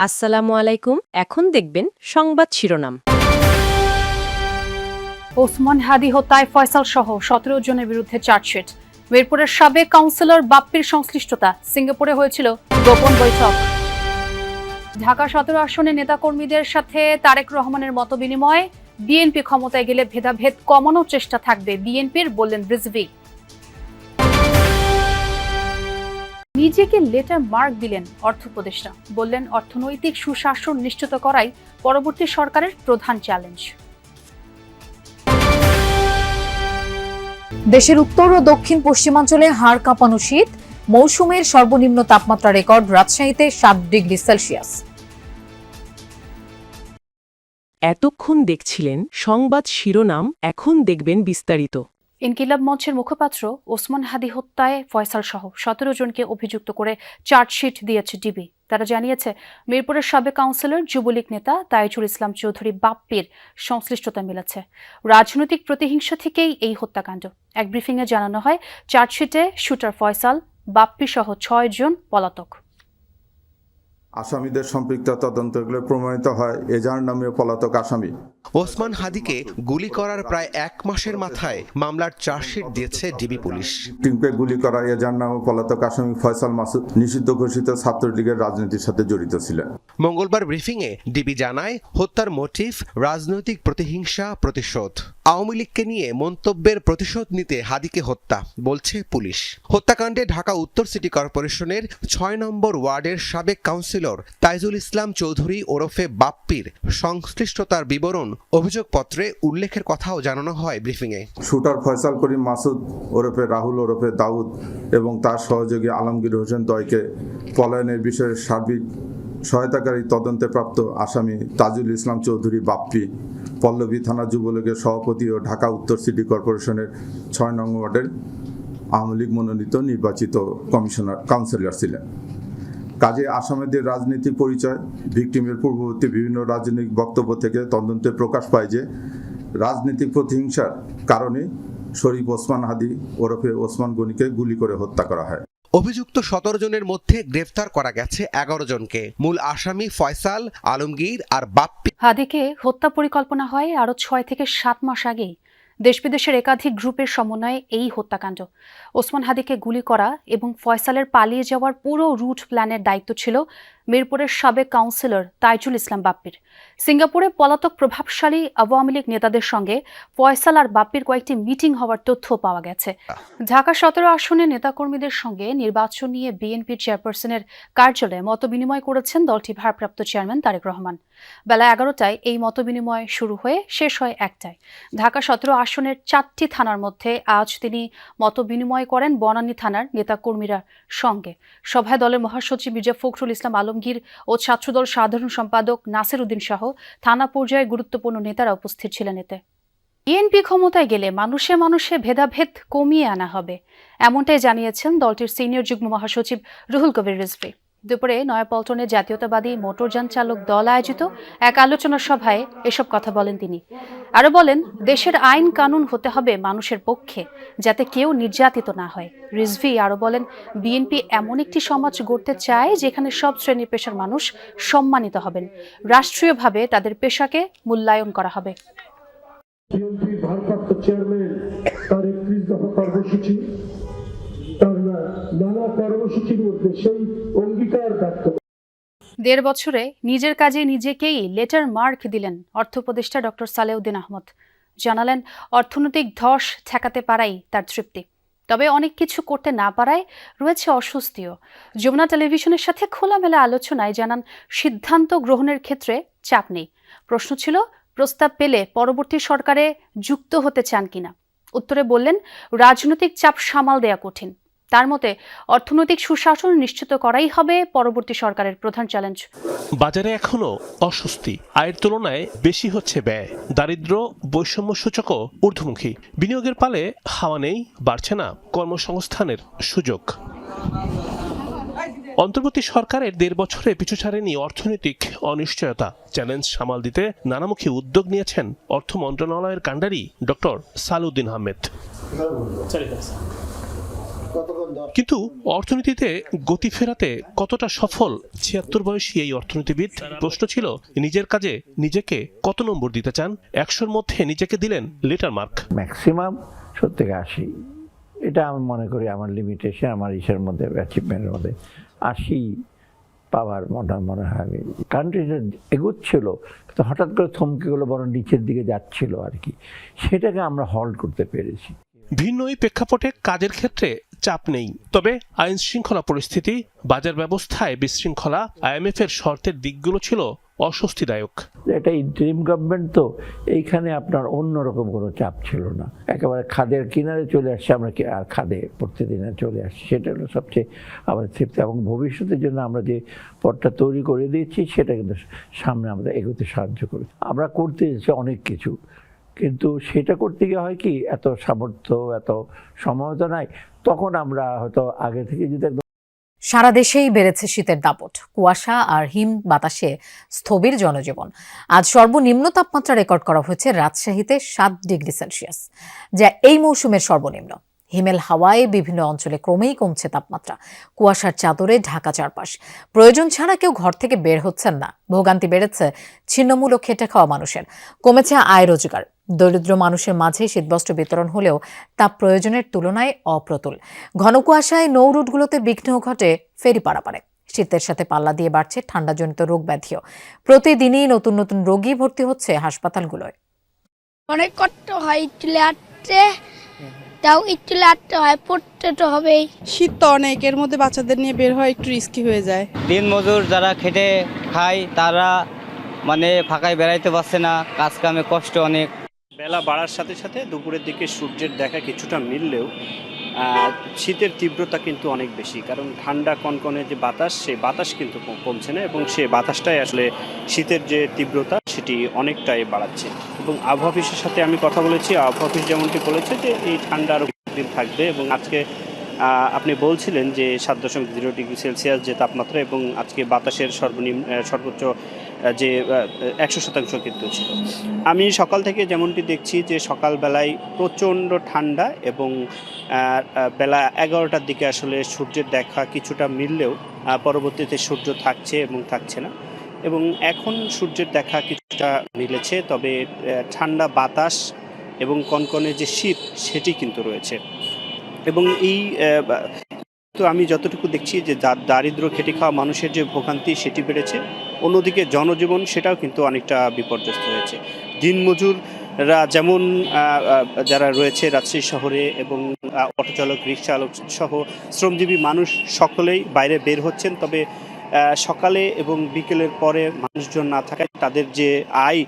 আসসালামু আলাইকুম। এখন দেখবেন সংবাদ শিরোনাম। ওসমান হাদি হত্যায় ফয়সাল সহ ১৭ জনের বিরুদ্ধে চার্জশিট। মিরপুরের সাবেক কাউন্সিলর বাপ্পির সংশ্লিষ্টতা। সিঙ্গাপুরে হয়েছিল গোপন বৈঠক। ঢাকা ১৭ আসনে নেতাকর্মীদের সাথে তারেক রহমানের মতবিনিময়। বিএনপি ক্ষমতায় গেলে ভেদাভেদ কমানোর চেষ্টা থাকবে বিএনপির, বললেন রিজভী। নিজেকে লেটার মার্ক দিলেন অর্থ উপদেষ্টা, বললেন অর্থনৈতিক সুশাসন নিশ্চিত করাই পরবর্তী সরকারের প্রধান চ্যালেঞ্জ। দেশের উত্তর ও দক্ষিণ পশ্চিমাঞ্চলে হাড় কাঁপানো শীত। মৌসুমের সর্বনিম্ন তাপমাত্রা রেকর্ড রাজশাহীতে ৭ ডিগ্রি সেলসিয়াস। এতক্ষণ দেখছিলেন সংবাদ শিরোনাম, এখন দেখবেন বিস্তারিত। ইনকিলাব মঞ্চের মুখপাত্র ওসমান হাদি হত্যায় ফয়সাল সহ ১৭ জনকে অভিযুক্ত করে চার্জশিট দিয়েছে ডিবি। তারা জানিয়েছে, মিরপুরের সাবেক কাউন্সিলর যুবলীগ নেতা তাইজুল ইসলাম চৌধুরী বাপ্পির সংশ্লিষ্টতা মিলেছে। রাজনৈতিক প্রতিহিংসা থেকেই এই হত্যাকাণ্ড। এক ব্রিফিংয়ে জানানো হয়, চার্জশিটে শুটার ফয়সাল, বাপ্পি সহ ৬ জন পলাতক। আসামিদের সম্পৃক্ত তদন্তগুলো প্রমাণিত হয় এজাহার নামীয় পলাতক আসামি ওসমান হাদিকে গুলি করার প্রায় ১ মাসের মাথায় মামলার চার্জশিট দিয়েছে ডিবি পুলিশ। টিমকে গুলি করা এজাহার নামীয় পলাতক আসামি ফয়সাল মাসুদ নিষিদ্ধ ঘোষিত ছাত্রলীগের রাজনীতির সাথে জড়িত ছিলেন। মঙ্গলবার ব্রিফিংয়ে ডিবি জানায়, হত্যার মোটিভ রাজনৈতিক প্রতিহিংসা, প্রতিশোধ। আওয়ামী লীগকে নিয়ে মন্তব্যের প্রতিশোধ নিতে হাদিকে হত্যা, বলছে পুলিশ। হত্যাকাণ্ডে ঢাকা উত্তর সিটি কর্পোরেশনের ৬ নম্বর ওয়ার্ডের সাবেক কাউন্সিলর তাইজুল ইসলাম চৌধুরী ওরফে বাপ্পির সংশ্লিষ্টতার বিবরণ অভিযোগপত্রে উল্লেখের কথাও জানানো হয় ব্রিফিংয়ে। শুটার ফয়সাল করিম মাসুদ ওরফে রাহুল ওরফে দাউদ এবং তার সহযোগী আলমগীর হোসেন দয়কে পলায়নের বিষয়ে সার্বিক সহায়তাকারী তদন্তে প্রাপ্ত আসামি তাজুল ইসলাম চৌধুরী বাপ্পি পল্লবী থানা যুবলীগের সভাপতি ও ঢাকা উত্তর সিটি কর্পোরেশনের ৬ নং ওয়ার্ডের আওয়ামী লীগ মনোনীত নির্বাচিত কাউন্সিলর ছিলেন। কাজে আসামিদের রাজনৈতিক পরিচয়, ভিকটিমের পূর্ববর্তী বিভিন্ন রাজনৈতিক বক্তব্য থেকে তদন্তে প্রকাশ পায় যে রাজনৈতিক প্রতিহিংসার কারণে শরীফ ওসমান হাদি ওরফে ওসমান গনিকে গুলি করে হত্যা করা হয়। অভিযুক্ত ১৭ জনের মধ্যে গ্রেফতার করা গেছে ১১ জনকে। মূল আসামি ফয়সাল, আলমগীর আর বাপ্পি। হাদিকে হত্যা পরিকল্পনা হয় আরও ৬ থেকে ৭ মাস আগেই। দেশ বিদেশের একাধিক গ্রুপের সমন্বয়ে এই হত্যাকাণ্ড। ওসমান হাদিকে গুলি করা এবং ফয়সালের পালিয়ে যাওয়ার পুরো রুট প্ল্যানের দায়িত্ব ছিল মিরপুরের সাবেক কাউন্সিলর তাইজুল ইসলাম বাপ্পির। সিঙ্গাপুরে পলাতক প্রভাবশালী আওয়ামী লীগ নেতাদের সঙ্গে ফয়সাল আর বাপ্পির কয়েকটি মিটিং হওয়ার তথ্য পাওয়া গেছে। ঢাকা ১৭ আসনে নেতাকর্মীদের সঙ্গে নির্বাচন নিয়ে বিএনপির চেয়ারপারসনের কার্যালয়ে মতবিনিময় করেছেন দলটির ভারপ্রাপ্ত চেয়ারম্যান তারেক রহমান। বেলা ১১টায় এই মতবিনিময় শুরু হয়ে শেষ হয় ১টায়। ঢাকা ১৭ আসনের ৪টি থানার মধ্যে আজ তিনি মতবিনিময় করেন বনানী থানার নেতাকর্মীরা সঙ্গে। সভায় দলের মহাসচিব মির্জা ফখরুল ইসলাম আলমগীর ও ছাত্রদল সাধারণ সম্পাদক নাসির উদ্দিন সহ থানা পর্যায়ে গুরুত্বপূর্ণ নেতারা উপস্থিত ছিলেন। এতে বিএনপি ক্ষমতায় গেলে মানুষে মানুষে ভেদাভেদ কমিয়ে আনা হবে, এমনটাই জানিয়েছেন দলটির সিনিয়র যুগ্ম মহাসচিব রুহুল কবির রিজভী। দুপুরে নয়াপল্টনে জাতীয়তাবাদী মোটরযান চালক দল আয়োজিত এক আলোচনা সভায় এসব কথা বলেন তিনি। আরো বলেন, দেশের আইন কানুন হতে হবে মানুষের পক্ষে, যাতে কেউ নির্যাতিত না হয়। রিজভী আরো বলেন, বিএনপি এমন একটি সমাজ গড়তে চায় যেখানে সব শ্রেণীর পেশার মানুষ সম্মানিত হবেন, রাষ্ট্রীয়ভাবে তাদের পেশাকে মূল্যায়ন করা হবে। বিএনপির ভারপ্রাপ্ত চেয়ারম্যান তার ৩১ দফা কর্মসূচি, তার নানা কর্মসূচির মধ্যে সেই অঙ্গীকার ব্যক্ত। ১.৫ বছরে নিজের কাজে নিজেকেই লেটার মার্ক দিলেন অর্থ উপদেষ্টা ডক্টর সালেউদ্দিন আহমদ। জানালেন, অর্থনৈতিক ধস ঠেকাতে পারাই তার তৃপ্তি, তবে অনেক কিছু করতে না পারায় রয়েছে অস্বস্তিও। যমুনা টেলিভিশনের সাথে খোলামেলা আলোচনায় জানান, সিদ্ধান্ত গ্রহণের ক্ষেত্রে চাপ নেই। প্রশ্ন ছিল, প্রস্তাব পেলে পরবর্তী সরকারে যুক্ত হতে চান কিনা। উত্তরে বললেন, রাজনৈতিক চাপ সামাল দেয়া কঠিন। তার মতে, অর্থনৈতিক সুশাসন নিশ্চিত করাই হবে পরবর্তী সরকারের প্রধান চ্যালেঞ্জ। বাজারে এখনো অস্বস্তি, আয়ের তুলনায় বেশি হচ্ছে ব্যয়, দারিদ্র্য, বৈষম্য সূচকও ঊর্ধ্বমুখী। বিনিয়োগের পালে হাওয়া নেই, বাড়ছে না কর্মসংস্থানের সুযোগ। অন্তর্বর্তী সরকারের ১.৫ বছরে পিছু ছাড়েনি অর্থনৈতিক অনিশ্চয়তা। চ্যালেঞ্জ সামাল দিতে নানামুখী উদ্যোগ নিয়েছেন অর্থ মন্ত্রণালয়ের কাণ্ডারি ডক্টর সালেউদ্দিন আহমেদ। কিন্তু অর্থনীতিতে গতি ফেরাতে কতটা সফল ৭৬ বয়সী এই অর্থনীতিবিদ? প্রশ্ন ছিল নিজের কাজে নিজেকে কত নম্বর দিতে চান। ১০০-র মধ্যে নিজেকে দিলেন লেটার মার্ক। ম্যাক্সিমাম ৭০ থেকে ৮০, এটা আমি মনে করি আমার লিমিটেশন, আমার ইসের মধ্যে, অ্যাচিভমেন্টের মধ্যে ৮০ পাওয়ার মনে হয়। আমি কান্ট্রিটা এগোচ্ছিল কিন্তু হঠাৎ করে থমকে গেলো, বরং নিচের দিকে যাচ্ছিল আর কি, সেটাকে আমরা হল্ট করতে পেরেছি। ভিন্ন এই প্রেক্ষাপটে কাজের ক্ষেত্রে চাপ নেই, তবে আইন শৃঙ্খলা পরিস্থিতি, বাজার ব্যবস্থায় বিশৃঙ্খলা, IMF এর শর্তের দিকগুলো ছিল অস্বস্তিদায়ক। এটা ইন্টারিম গভর্নমেন্ট, তো এইখানে আপনার অন্যরকম কোনো চাপ ছিল না, একেবারে খাদের কিনারে চলে আসছে, আমরা আর খাদে প্রতিদিনে চলে আসছি, সেটা হলো সবচেয়ে আমাদের তৃপ্তি। এবং ভবিষ্যতের জন্য আমরা যে পথটা তৈরি করে দিয়েছি সেটা কিন্তু সামনে আমরা এগোতে সাহায্য করি। আমরা করতে এসেছি অনেক কিছু, কিন্তু সেটা করতে গিয়ে হয় কি, এত সামর্থ্য, এত সময় তো নাই, তখন আমরা হয়তো আগে থেকে যদি সারা দেশেই বেড়েছে শীতের দাপট, কুয়াশা আর হিম বাতাসে স্থবির জনজীবন। আজ সর্বনিম্ন তাপমাত্রা রেকর্ড করা হয়েছে রাজশাহীতে ৭ ডিগ্রি সেলসিয়াস, যা এই মৌসুমের সর্বনিম্ন। হিমেল হাওয়ায় বিভিন্ন অঞ্চলে ক্রমেই কমছে তাপমাত্রা, কুয়াশার চাদরে ঢাকা চারপাশ। প্রয়োজন ছাড়া কেউ ঘর থেকে বের হচ্ছেন না। ভোগান্তি বেড়েছে ছিন্নমূল ও খেটে খাওয়া মানুষের, কমেছে আয় রোজগার। দরিদ্র মানুষের মাঝে শীতবস্ত্র বিতরণ হলেও তা প্রয়োজনের তুলনায় অপ্রতুল। ঘন কুয়াশায় নৌ রুটগুলোতে বিঘ্ন ঘটে ফেরি পারাপারে। শীতের সাথে পাল্লা দিয়ে বাড়ছে ঠান্ডাজনিত রোগ ব্যাধিও। প্রতিদিনই নতুন নতুন রোগী ভর্তি হচ্ছে হাসপাতালগুলোয়। অনেক কষ্ট হয়, একটু লাটতে তাও একটু লাটতে হয়, পড়তে তো হবেই। শীত তো অনেক, এর মধ্যে বাচ্চাদের নিয়ে বের হয় একটু রিস্কি হয়ে যায়। দিন মজুর যারা খেটে খায় তারা ফাঁকায় বেড়াইতে পারছে না, কাজ কামে কষ্ট অনেক। বেলা বাড়ার সাথে সাথে দুপুরের দিকে সূর্যের দেখা কিছুটা মিললেও শীতের তীব্রতা কিন্তু অনেক বেশি, কারণ ঠান্ডা কনকনে যে বাতাস, সেই বাতাস কিন্তু কমছে না, এবং সেই বাতাসটাই আসলে শীতের যে তীব্রতা সেটি অনেকটাই বাড়াচ্ছে। এবং আবহাওয়া অফিসের সাথে আমি কথা বলেছি, আবহাওয়া অফিস যেমনটি বলেছে যে এই ঠান্ডা আরও দিন থাকবে, এবং আজকে আপনি বলছিলেন যে 7.0 ডিগ্রি সেলসিয়াস যে তাপমাত্রা, এবং আজকে বাতাসের সর্বোচ্চ যে 100% কিন্তু ছিল। আমি সকাল থেকে যেমনটি দেখছি যে সকালবেলায় প্রচণ্ড ঠান্ডা, এবং বেলা 11টার দিকে আসলে সূর্যের দেখা কিছুটা মিললেও পরবর্তীতে সূর্য থাকছে এবং থাকছে না, এবং এখন সূর্যের দেখা কিছুটা মিলেছে, তবে ঠান্ডা বাতাস এবং কনকনে যে শীত সেটি কিন্তু রয়েছে। এবং এই তো আমি যতটুকু দেখছি যে দারিদ্র খেটে খাওয়া মানুষের যে ভোগান্তি সেটি বেড়েছে, অন্যদিকে জনজীবন সেটাও কিন্তু অনেকটা বিপর্যস্ত হয়েছে। দিনমজুররা যেমন যারা রয়েছে রাজশাহী শহরে, এবং অটো চালক, রিক্সা চালক সহ শ্রমজীবী মানুষ সকলেই বাইরে বের হচ্ছেন, তবে সকালে এবং বিকেলের পরে মানুষজন না থাকায় তাদের যে আয়